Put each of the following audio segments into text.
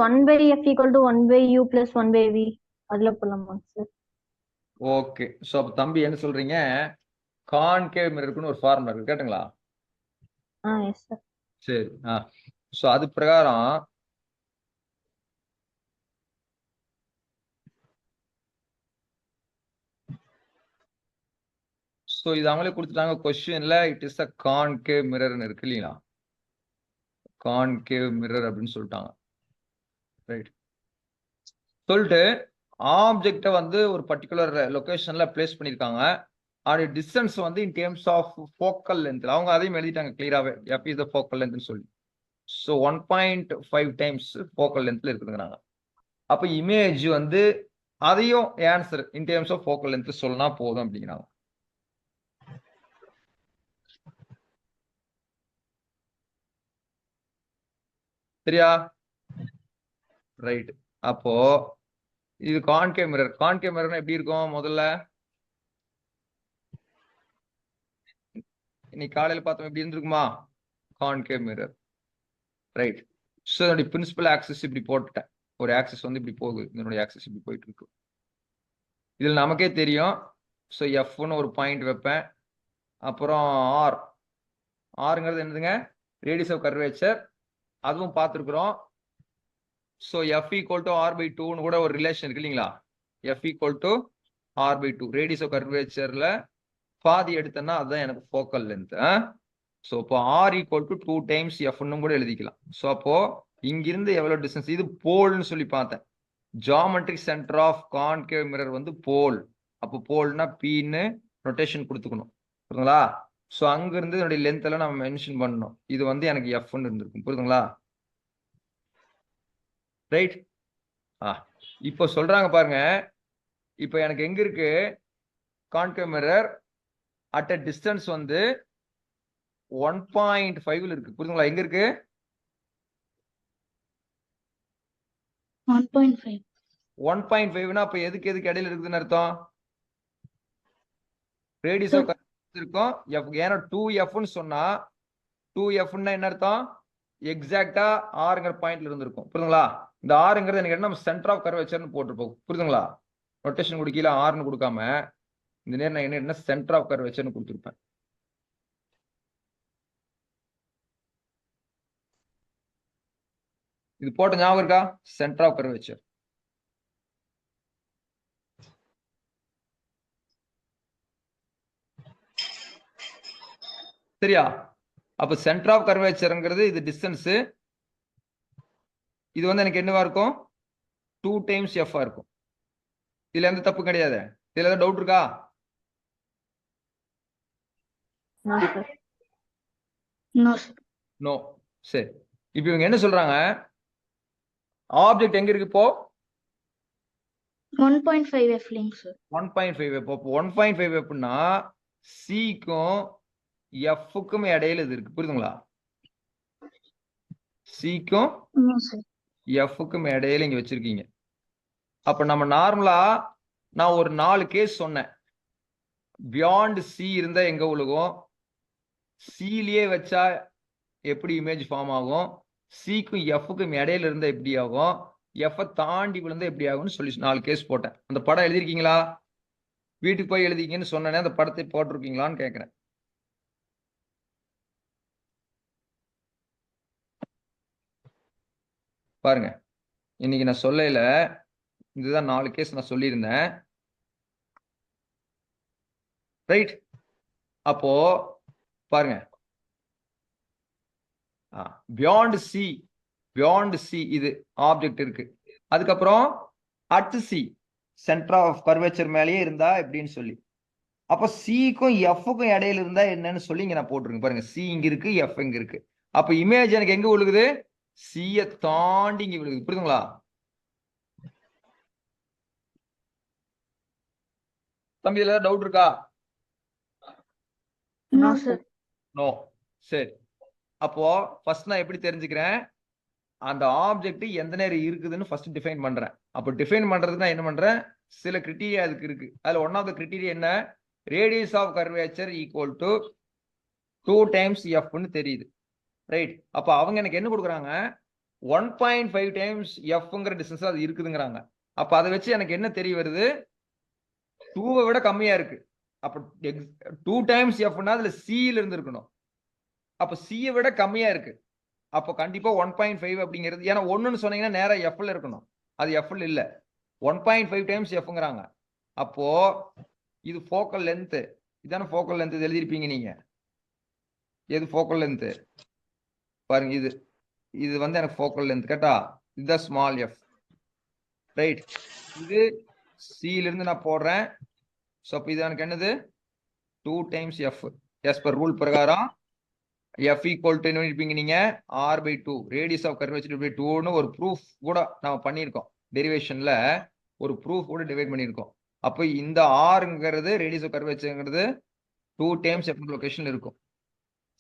1/f equal to 1/u plus 1/v அதுல போடலாமா sir? Okay. So அப்போ தம்பி என்ன சொல்றீங்க, கான்கேவ் மிரருக்குன்னு ஒரு ஃபார்முலா இருக்கு, கேட்டுங்களா? Yes sir. சரி. ஸோ அது பிரகாரம் ஸோ இது அவங்களே கொடுத்துட்டாங்க கொஸ்டின்ல. இட் இஸ் அ கான்கேவ் மிரர்னு இருக்கு இல்லைங்களா? கான்கேவ் மிரர் அப்படின்னு சொல்லிட்டாங்க. ரைட். சொல்லிட்டு ஆப்ஜெக்டை வந்து ஒரு பர்டிகுலர் லொகேஷன்ல பிளேஸ் பண்ணியிருக்காங்க. அதோட டிஸ்டன்ஸ் வந்து in terms of focal length அவங்க அதையும் எழுதிட்டாங்க கிளியராகவே, எஃப் இஸ் த ஃபோக்கல் லென்த்னு சொல்லி. ஸோ 1.5 டைம்ஸ் ஃபோக்கல் லென்த்ல இருக்குதுங்கிறாங்க. அப்போ இமேஜ் வந்து அதையும் answer in terms of focal length சொன்னா போதும் அப்படிங்கிறாங்க. சரியா? ரைட். அப்போ இது கான்கேவ் மிரர். கான்கேவ் மிரர்னா எப்படி இருக்கும்? முதல்ல இன்னைக்கு காலையில பார்த்தோம், எப்படி இருந்திருக்குமா கான்கேவ் மிரர்? ரைட். ஸோ என்னுடைய பிரின்சிபல் ஆக்சிஸ் இப்படி போட்டுட்டேன். ஒரு ஆக்சிஸ் வந்து இப்படி போகுது, இதனுடைய ஆக்சிஸ் இப்படி போயிட்டு இருக்கு. இதில் நமக்கே தெரியும். ஸோ எஃப்னு ஒரு பாயிண்ட் வைப்பேன். அப்புறம் ஆருங்கிறது என்னதுங்க? Radius of curvature. அதுவும் பார்த்துருக்குறோம். So F equal to R by டூன்னு கூட ஒரு ரிலேஷன் இருக்கு இல்லைங்களா? F equal to R by two. Radius of கர்வேச்சர்ல பாதி எடுத்தேன்னா அதுதான் எனக்கு ஃபோக்கல் லென்த். ஸோ இப்போ ஆர் ஈக்குவல் டு 2 டைம்ஸ் எஃப்னு கூட எழுதிக்கலாம். ஸோ அப்போ இங்கிருந்து எவ்வளவு டிஸ்டன்ஸ்? இது போல்னு சொல்லி பார்த்தேன். Geometric centre of concave mirror வந்து போல். அப்போ போல்னா பீன்னு ரொட்டேஷன் கொடுத்துக்கணும், புரியுதுங்களா? ஸோ அங்கிருந்து என்னுடைய லென்த் எல்லாம் நம்ம மென்ஷன் பண்ணணும். இது வந்து எனக்கு எஃப்னு இருந்திருக்கும், புரியுதுங்களா? ரைட். இப்போ சொல்றாங்க பாருங்க. இப்போ எனக்கு எங்க இருக்கு concave mirror? At a distance வந்து 1.5ல இருக்கு, புரியுதுங்களா? எங்க இருக்கு? 1.5. 1.5னா அப்ப எதுக்கு இடையில இருக்குதுன்னு அர்த்தம்? ரேடியஸ் ஆஃப் கர்வேச்சர் இருக்கும். ஏன்னா 2Fன்னு சொன்னா 2Fன்னா என்ன அர்த்தம்? எக்ஸாக்டா ஆறுங்கிற பாயிண்ட்ல இருந்திருக்கும், புரியுதுங்களா? இந்த ஆறுங்கிறது எனக்கு என்ன, நம்ம சென்டர் ஆஃப் கர்வேச்சர்னு போட்டிருப்போம், புரியுதுங்களா? ரொட்டேஷன் கொடுக்கல ஆறுன்னு கொடுக்காம இந்த நேரம் நான் என்ன சென்டர் ஆஃப் கர்வேச்சர்னு கொடுத்துருப்பேன். இது போட்ட ஞாபகம் இருக்கா? Centre of curvature. சரியா? அப்ப சென்டர் ஆஃப் கர்வேச்சர்ங்கிறது இது டிஸ்டன்ஸ். இது வந்து எனக்கு என்னவா இருக்கும்? 2 டைம்ஸ் எஃப் இருக்கும். இதுல எந்த தப்பு கிடையாது. இதுல ஏதாவது டவுட் இருக்கா? நோ. சரி. இப்போ இவங்க என்ன சொல்றாங்க? ஆப்ஜெக்ட் எங்க இருக்கு இப்போ? 1.5f link sir. 1.5 இப்போ 1.5 எப்படின்னா சிக்கும் எஃப்க்கும் இடையில இது இருக்கு, புரியுதுங்களா? சிக்கும் எஃப்க்கும் இடையில இங்க வச்சிருக்கீங்க. அப்ப நம்ம நார்மலா நான் ஒரு 4 கேஸ் சொன்னேன். பியாண்ட் சி இருந்தா எங்க விழுகும், சிலியே வச்சா எப்படி இமேஜ் ஃபார்ம் ஆகும், சிக்கும் எஃப்க்கும் இடையில இருந்தா எப்படி ஆகும், எஃப் தாண்டி விழுந்தா எப்படி ஆகும்னு சொல்லி 4 கேஸ் போட்டேன். அந்த படம் எழுதிருக்கீங்களா? வீட்டுக்கு போய் எழுதிங்கன்னு சொன்னேன். அந்த படத்தை போட்டிருக்கீங்களான்னு கேட்கிறேன். பாருங்க, இன்னைக்கு நான் சொல்லல, இதுதான் 4 கேஸ் நான் சொல்லியிருந்தேன். ரைட். அப்போ பாருங்க, பியாண்ட் சி இது ஆப்ஜெக்ட் இருக்கு. அதுக்கப்புறம் at C centre of curvature மேலேயே இருந்தா எப்படின்னு சொல்லி, அப்ப சிக்கும் எஃப்க்கும் இடையில இருந்தா என்னன்னு சொல்லி இங்க நான் போட்டிருக்கேன். பாருங்க, சி இங்க இருக்கு, எஃப் இங்க இருக்கு. அப்ப இமேஜ் எனக்கு எங்க விழுகுது? சியை தாண்டி இங்க விழுகுது, புரியுதுங்களா? தம்பி இதுல டவுட் இருக்கா? நோ. சரி. அப்போ ஃபர்ஸ்ட் நான் எப்படி தெரிஞ்சுக்கிறேன்? அந்த ஆப்ஜெக்ட் எந்த நேரம் இருக்குதுன்னு ஃபர்ஸ்ட் டிஃபைன் பண்றேன். அப்போ டிஃபைன் பண்றதுக்கு நான் என்ன பண்றேன்? சில கிரிட்டீரியா அதுக்கு இருக்கு. அதுல ஒன் ஆஃப் த கிரிட்டீரியா என்ன? Radius of curvature equal to 2 times எஃப்னு தெரியுது. ரைட். அப்போ அவங்க எனக்கு என்ன கொடுக்குறாங்க? 1.5 டைம்ஸ் எஃப்ங்கிற டிஸ்டன்ஸ் அது இருக்குதுங்கிறாங்க. அப்ப அதை வச்சு எனக்கு என்ன தெரிய வருது, 2 விட கம்மியா இருக்கு. அப்ப 2 டைம்ஸ் எஃப்னா அதுல சில இருந்து இருக்கணும். அப்ப சியை விட கம்மியா இருக்கு. அப்போ கண்டிப்பா 1.5 அப்படிங்கிறது, ஏன்னா 1ன்னு சொன்னீங்கன்னா நேரா எஃப்ல இருக்கணும். அது எஃப்ல இல்ல. 1.5 டைம்ஸ் எஃப்ங்கிறாங்க. அப்போ இது ஃபோக்கல் லென்த். இதான ஃபோக்கல் லென்த் எழுதிருப்பீங்க நீங்க. எது ஃபோக்கல் லென்த் பாருங்க, இது இது வந்து எனக்கு ஃபோக்கல் லென்த் கேட்டா, இதுதான் ஸ்மால் எஃப். ரைட், இது சில இருந்து நான் போடுறேன். ஸோ அப்போ இது எனக்கு என்னது 2 times F. As per rule பிரகாரம் எஃப் ஈக்குவல் டு என்ன இருப்பீங்க நீங்க, R by 2 radius of curvature by 2ன்னு ஒரு ப்ரூஃப் கூட நம்ம பண்ணியிருக்கோம். டெரிவேஷன்ல ஒரு ப்ரூஃப் கூட டிவைட் பண்ணியிருக்கோம். அப்போ இந்த ஆர்ங்கிறது ரேடியஸ் ஆஃப் கர்வேச்சர்ங்கிறது 2 டைம்ஸ் எஃப் லொகேஷன்ல இருக்கும்.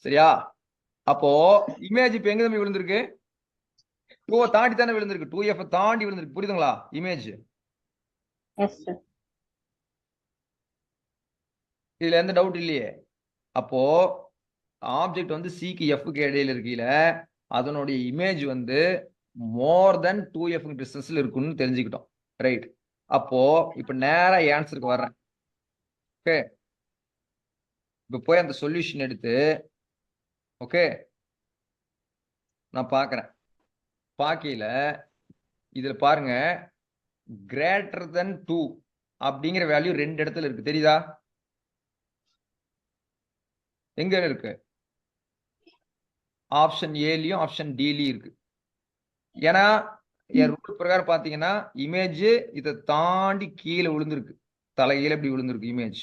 சரியா? அப்போ இமேஜ் இப்ப எங்க தம்பி விழுந்திருக்கு, 2 தாண்டி தானே விழுந்திருக்கு. 2F தாண்டி விழுந்திருக்கு. புரியுதுங்களா இமேஜ்? Yes sir. இதுல எந்த டவுட் இல்லையே. அப்போ ஆப்ஜெக்ட் வந்து சிக்கு எஃப்க்கு இடையில இருக்கீல, அதனுடைய இமேஜ் வந்து மோர் தென் 2F டிஸ்டன்ஸ்ல இருக்குன்னு தெரிஞ்சுக்கிட்டோம். ரைட், அப்போ இப்ப நேரா ஆன்சருக்கு வர்றேன். ஓகே, இப்ப போய் அந்த சொல்யூஷன் எடுத்து, ஓகே நான் பாக்குறேன். பாக்கையில இதுல பாருங்க, கிரேட்டர் தென் 2 அப்படிங்கிற வேல்யூ 2 இடத்துல இருக்கு. தெரியுதா? எங்க இருக்கு? ஆப்ஷன் ஏலயும் ஆப்ஷன் டிலயும் இருக்கு. ஏன்னா என் ரூல் பிரகாரம் பாத்தீங்கன்னா இமேஜ் இதை தாண்டி கீழே விழுந்திருக்கு. தலைகீழ இப்படி விழுந்திருக்கு இமேஜ்.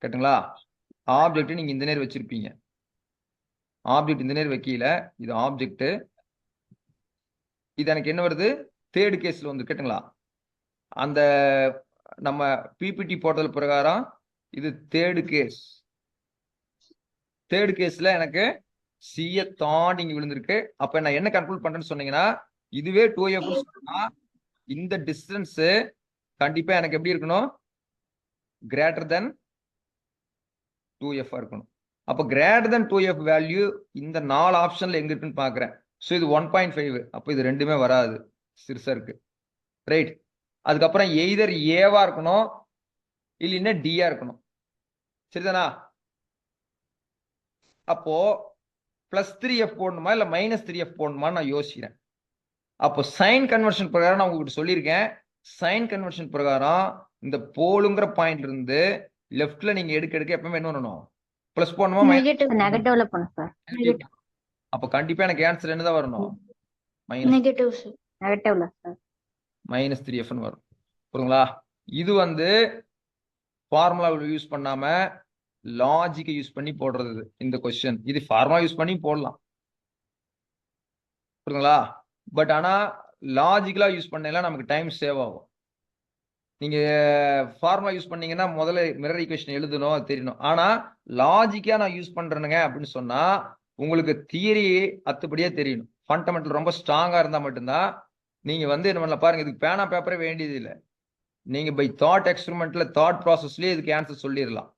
கேட்டுங்களா? ஆப்ஜெக்ட் நீங்க இந்த நேரம் வச்சிருப்பீங்க. ஆப்ஜெக்ட் இந்த நேரம் வைக்கல, இது ஆப்ஜெக்ட். இது எனக்கு என்ன வருது, தேர்ட் கேஸ்ல வந்து. கேட்டுங்களா? அந்த நம்ம பிபிடி போர்ட்டல் பிரகாரம் இது தேர்ட் கேஸ். தேர்ட் கேஸ்ல எனக்கு சிய தாண்டி இங்க விழுந்திருக்கு. அப்ப நான் என்ன கன்க்ளூட் பண்றேன்னு சொன்னீங்கன்னா, இதுவே 2F சொன்னா இந்த டிஸ்டன்ஸ் கண்டிப்பா எனக்கு எப்படி இருக்கணும், கிரேட்டர் தென் 2F இருக்கணும். அப்ப கிரேட்டர் தென் 2F வேல்யூ இந்த 4 ஆப்ஷன்ல எங்க இருக்குன்னு பாக்குறேன். ஸோ இது 1.5. அப்ப இது ரெண்டுமே வராது, சிறுசா இருக்கு. ரைட், அதுக்கப்புறம் எய்தர் ஏவா இருக்கணும் இல்லைன்னா டியா இருக்கணும். சரிதானா? அப்போ +3F போடணுமா இல்ல -3F போடணுமா நான் யோசிக்கிறேன். அப்போ சைன் கன்வர்ஷன் பிரகாரம் நான் உங்ககிட்ட சொல்லியிருக்கேன். சைன் கன்வர்ஷன் பிரகாரம் இந்த போலுங்கிற பாயிண்ட்ல இருந்து லெஃப்ட்ல நீங்க எடுக்க எப்பவுமே என்ன பண்ணணும், பிளஸ் போடணுமா நெகட்டிவ்ல பண்ணும் சார். அப்ப கண்டிப்பா எனக்கு ஆன்சர் என்னதான் வரணும், நெகட்டிவ் சார். நெகட்டிவ்ல சார் -3F வரும். புரியுங்களா? இது வந்து ஃபார்முலா யூஸ் பண்ணாம லாஜிக்கை யூஸ் பண்ணி போடுறது இந்த கொஸ்டின். இது ஃபார்முலா யூஸ் பண்ணி போடலாம். புரியுங்களா? பட் ஆனா லாஜிக்கலா யூஸ் பண்ணல நமக்கு டைம் சேவ் ஆகும். நீங்க ஃபார்முலா யூஸ் பண்ணீங்கன்னா முதல்ல மிரர் ஈக்குவேஷன் எழுதணும், தெரியணும். ஆனா லாஜிக்கா நான் யூஸ் பண்றேனுங்க அப்படின்னு சொன்னா உங்களுக்கு தியரி அத்துப்படியே தெரியணும். ஃபண்டமெண்டல் ரொம்ப ஸ்ட்ராங்கா இருந்தா மட்டும்தான் நீங்க வந்து என்ன பண்ணலாம். பாருங்க, இதுக்கு பேனா பேப்பரே வேண்டியது இல்லை. நீங்க பை தாட் எக்ஸ்பெரிமெண்ட்ல தாட் ப்ராசஸ்லயே இதுக்கு ஆன்சர் சொல்லிடலாம்.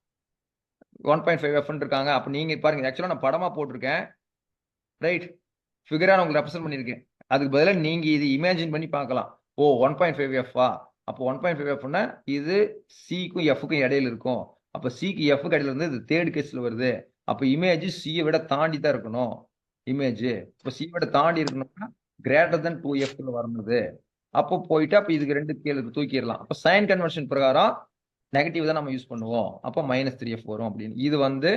1.5F இருக்காங்க. அப்ப நீங்க பாருங்க, ஆக்சுவலா நான் படமா போட்டிருக்கேன். ரைட், ஃபிகரா நான் உங்களுக்கு ரெப்ரசென்ட் பண்ணிருக்கேன். அதுக்கு பதிலாக நீங்க இது இமேஜின் பண்ணி பார்க்கலாம். ஓ 1.5F அப்போ 1.5Fனா இது சிக்கும் எஃப்க்கும் இடையில இருக்கும். அப்ப சிக்கு எஃப்க்கு இடையில இருந்து இது தேர்ட் கேஸ்ல வருது. அப்ப இமேஜ் சியை விட தாண்டி தான் இருக்கணும். இமேஜ் இப்போ சி விட தாண்டி இருக்கணும்னா கிரேட்டர் தென் 2F வரணுது. அப்போ போயிட்டு அப்ப இதுக்கு ரெண்டு கீழே தூக்கிடலாம். அப்ப சைன் கன்வர்ஷன் பிரகாரம் நெகட்டிவ் தான் நம்ம யூஸ் பண்ணுவோம். அப்போ -3F வரும் அப்படின்னு. இது வந்து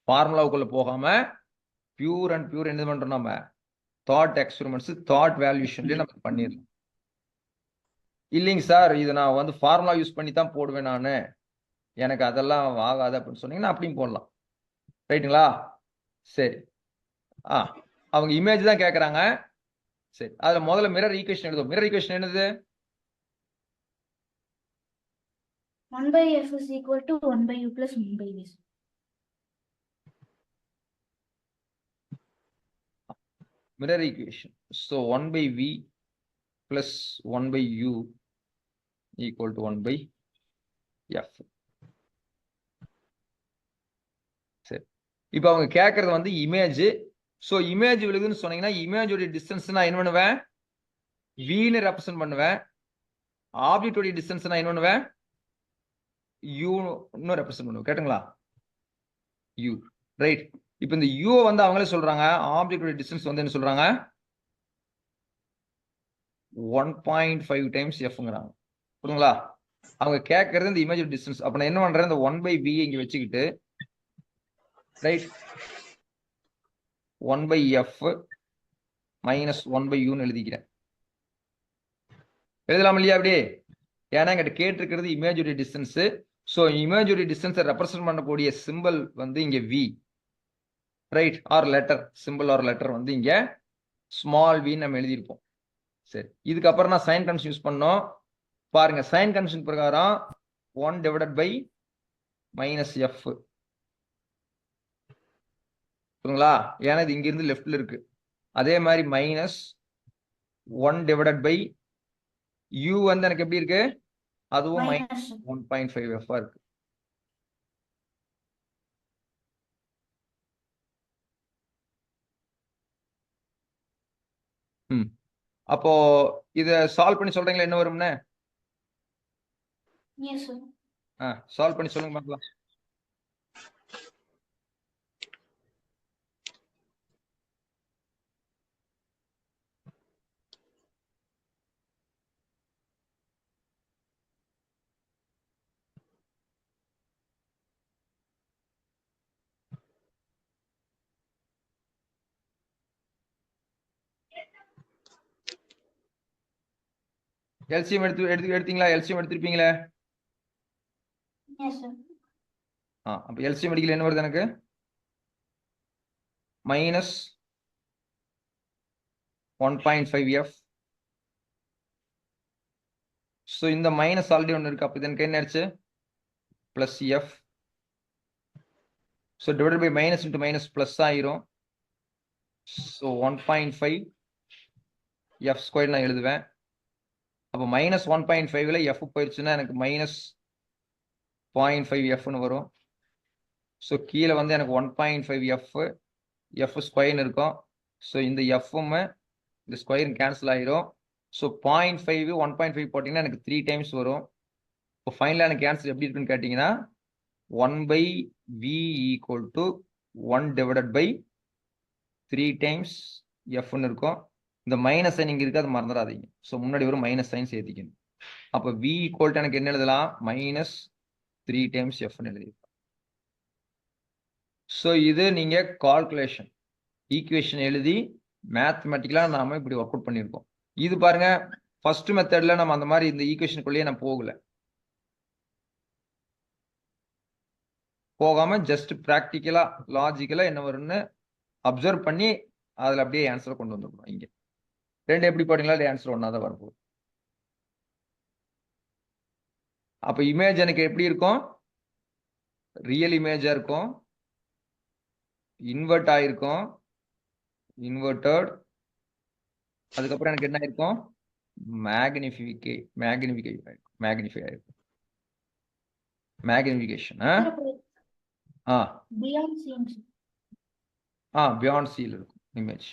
ஃபார்முலாவுக்குள்ள போகாம பியூர் அண்ட் பியூர் என்ன பண்றோம், நம்ம தாட் எக்ஸ்பெரிமெண்ட்ஸ் தாட் வேல்யூஷன்லயே நம்ம பண்ணிடலாம். இல்லைங்க சார், இது நான் வந்து ஃபார்முலா யூஸ் பண்ணி தான் போடுவேன் நானு, எனக்கு அதெல்லாம் ஆகாது அப்படின்னு சொன்னீங்கன்னா அப்படியும் போடலாம். ரைட்டுங்களா? சரி. அவங்க இமேஜ் தான் கேட்கறாங்க. சரி, அதுல முதல்ல மிரர் ஈக்குவேஷன் எழுதுவோம். மிரர் ஈக்குவேஷன் என்னது? 1/f is equal to 1/u plus 1/v. Mirror equation. So 1/v plus 1/u equal to 1/f. சரி, இப்போ அவங்க கேட்கறது வந்து இமேஜ் ஸோ இமேஜ் விழுகுதுன்னு சொன்னீங்கன்னா இமேஜோடைய டிஸ்டன்ஸ் நான் என்ன பண்ணுவேன் வின்னு ரெப்ரசென்ட் பண்ணுவேன். ஆப்ஜெக்டோடைய டிஸ்டன்ஸ் நான் என்ன பண்ணுவேன் யூன்னு ரெப்ரசென்ட் பண்ணுவேன். கேட்டுங்களா? U right. இப்போ இந்த யூ வந்து அவங்களே சொல்றாங்க ஆப்ஜெக்டோட டிஸ்டன்ஸ் வந்து என்ன சொல்றாங்க 1.5 டைம்ஸ் எஃப்ங்கிறாங்க. புரியுங்களா? அவங்க கேட்கறது இந்த இமேஜ் டிஸ்டன்ஸ். அப்ப நான் என்ன பண்றேன் இந்த 1/v இங்க வச்சுக்கிட்டு ரைட் 1/f மைனஸ் 1/uன்னு எழுதிக்கிறேன். எழுதலாம் இல்லையா அப்படியே? ஏன்னா எங்கிட்ட கேட்டிருக்கிறது இமேஜோடைய டிஸ்டன்ஸ். ஸோ இமேஜோடைய டிஸ்டன்ஸை ரெப்ரசென்ட் பண்ணக்கூடிய சிம்பிள் வந்து இங்க we write R letter symbol R letter வந்து இங்க ஸ்மால் வி நம்ம எழுதியிருப்போம். சரி, இதுக்கப்புறம் நான் சைன் கன்வென்ஷன் யூஸ் பண்ணோம். பாருங்க சைன் கன்வென்ஷன் பிரகாரம் 1 டிவைடட் பை மைனஸ் எஃப். புரியுங்களா? ஏன்னா இது இங்க இருந்து லெஃப்ட்ல இருக்கு. அதே மாதிரி மைனஸ் 1 டிவைடட் பை யூ வந்து எனக்கு எப்படி இருக்கு அதுவும் மைனஸ் 1.5 எஃப் இருக்கு. அப்போ இத சால்வ் பண்ணி சொல்றீங்களா என்ன வரும்னு? Yes, sir. சால்வ் பண்ணி சொல்லுங்க பார்க்கலாம். எல்சிஎம் எடுத்தீங்களா? எல்சிஎம் எடுத்திருப்பீங்களே? Yes, sir. அப்ப எல்சிஎம் எடுக்கல என்ன வருது எனக்கு மைனஸ் 1.5 எஃப். ஸோ இந்த மைனஸ் ஆல்ரெடி ஒன்று இருக்கு. அப்போ இதற்கு என்ன ஆச்சு plus f. So divided by minus into minus plus ஆயிரும். ஸோ 1.5 எஃப் ஸ்கொயர் நான் எழுதுவேன். அப்போ மைனஸ் 1.5ல எஃப் போயிடுச்சுன்னா எனக்கு மைனஸ் 0.5 எஃப்னு வரும். ஸோ கீழே வந்து எனக்கு 1.5 எஃப் ஸ்கொயர்னு இருக்கும். ஸோ இந்த எஃப்ம் இந்த ஸ்கொயர் கேன்சல் ஆயிரும். ஸோ 0.5 1.5 போட்டிங்கன்னா எனக்கு 3 டைம்ஸ் வரும். இப்போ ஃபைனலாக எனக்கு ஆன்சர் எப்படி இருக்குன்னு கேட்டிங்கன்னா 1/v equal to 1 divided by 3 times எஃப்னு இருக்கும். இந்த மைனஸ் சைன் இங்கே இருக்கு, அது மறந்துடாதீங்க. ஸோ முன்னாடி ஒரு மைனஸ் சைன் சேர்த்திக்கணும். அப்போ v ஈக்குவல் டு எனக்கு என்ன எழுதலாம் மைனஸ் 3 டைம்ஸ் எஃப்னு எழுதிருக்கோம். ஸோ இது நீங்க கால்குலேஷன் ஈக்குவேஷன் எழுதி மேத்தமெட்டிக்கலா நாம இப்படி ஒர்க் அவுட் பண்ணியிருக்கோம். இது பாருங்க ஃபர்ஸ்ட் மெத்தட்ல நம்ம அந்த மாதிரி இந்த ஈக்குவேஷனுக்குள்ளேயே நான் போகாம ஜஸ்ட் ப்ராக்டிக்கலா லாஜிக்கலா என்ன வரும்னு அப்சர்வ் பண்ணி அதுல அப்படியே ஆன்சரை கொண்டு வந்துருக்கணும். இங்க ரெண்டு எப்படி போட்டீங்களா ஆன்சர் ஒன்னா தான் வரப்போகுது. அப்ப இமேஜ் எனக்கு எப்படி இருக்கும் ரியல் இமேஜா இருக்கும், இன்வெர்ட் ஆயிருக்கும், இன்வெர்டட். அதுக்கப்புறம் எனக்கு என்ன ஆயிருக்கும் magnification. Beyond seeing, sir. Beyond seal இருக்கும் இமேஜ்.